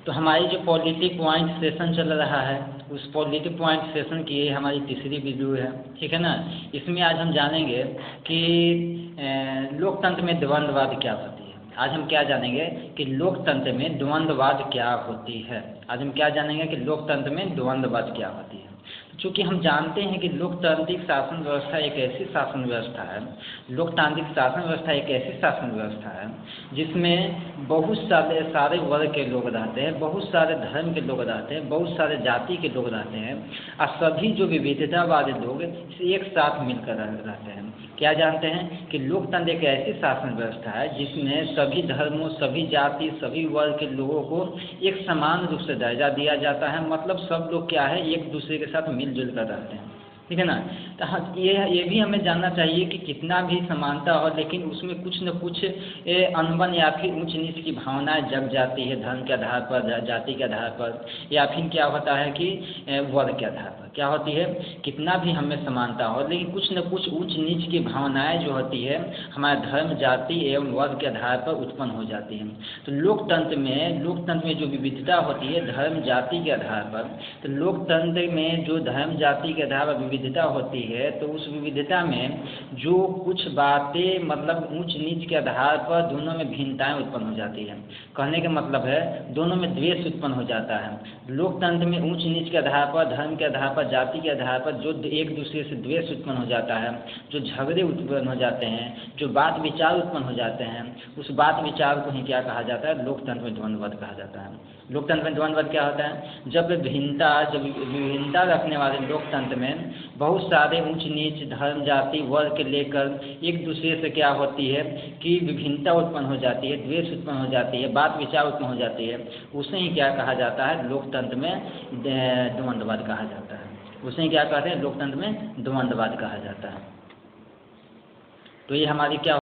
तो हमारी जो पॉलिटिक पॉइंट सेशन चल रहा है, उस पॉलिटिक पॉइंट सेशन की ये हमारी तीसरी वीडियो है, ठीक है ना। इसमें आज हम जानेंगे कि लोकतंत्र में द्वंद्ववाद क्या होती है। आज हम क्या जानेंगे कि लोकतंत्र में द्वंद्ववाद क्या होती है। आज हम क्या जानेंगे कि लोकतंत्र में द्वंद्ववाद क्या होती है। चूँकि हम जानते हैं कि लोकतांत्रिक शासन व्यवस्था एक ऐसी शासन व्यवस्था है, लोकतांत्रिक शासन व्यवस्था एक ऐसी शासन व्यवस्था है जिसमें बहुत सारे वर्ग के लोग रहते हैं, बहुत सारे धर्म के लोग रहते हैं, बहुत सारे जाति के लोग रहते हैं, और सभी जो विविधता वाले लोग एक साथ मिलकर रहते हैं। क्या जानते हैं कि लोकतंत्र एक ऐसी शासन व्यवस्था है जिसमें सभी धर्मों, सभी जाति, सभी वर्ग के लोगों को एक समान रूप से दर्जा दिया जाता है। मतलब सब लोग क्या है, एक दूसरे के साथ मिलजुल कर रहते हैं, ठीक है ना। तो हाँ, ये भी हमें जानना चाहिए कि कितना भी समानता हो, लेकिन उसमें कुछ न कुछ अनबन या फिर ऊंच नीच की भावनाएं जग जाती है, धर्म के आधार पर, जाति के आधार पर, या फिर क्या होता है कि वर्ग के आधार पर क्या होती है। कितना भी हमें समानता हो, लेकिन कुछ न कुछ ऊंच नीच की भावनाएं जो होती है हमारे धर्म, जाति एवं वर्ग के आधार पर उत्पन्न हो जाती है। तो लोकतंत्र में जो विविधता होती है धर्म, जाति के आधार पर, तो लोकतंत्र में जो धर्म, जाति के आधार पर विविधता होती है, तो उस विविधता में जो कुछ बातें मतलब ऊंच नीच के आधार पर दोनों में भिन्नताएं उत्पन्न हो जाती है। कहने का मतलब है दोनों में द्वेष उत्पन्न हो जाता है। लोकतंत्र में ऊंच नीच के आधार पर, धर्म के आधार पर, जाति के आधार पर जो एक दूसरे से द्वेष उत्पन्न हो जाता है, जो झगड़े उत्पन्न हो जाते हैं, जो बात विचार उत्पन्न हो जाते हैं, उस बात विचार को ही क्या कहा जाता है, लोकतंत्र में द्वंद्ववाद कहा जाता है। लोकतंत्र में द्वंद्ववाद क्या होता है, जब विभिन्नता रखने वाले लोकतंत्र में बहुत सारे ऊंच नीच, धर्म, जाति, वर्ग के लेकर एक दूसरे से क्या होती है कि विभिन्नता उत्पन्न हो जाती है, द्वेष उत्पन्न हो जाती है, बात विचार उत्पन्न हो जाती है, उसे ही क्या कहा जाता है, लोकतंत्र में द्वंद्ववाद कहा जाता है। उसे ही क्या कहते हैं, लोकतंत्र में द्वंद्ववाद कहा जाता है। तो ये हमारी क्या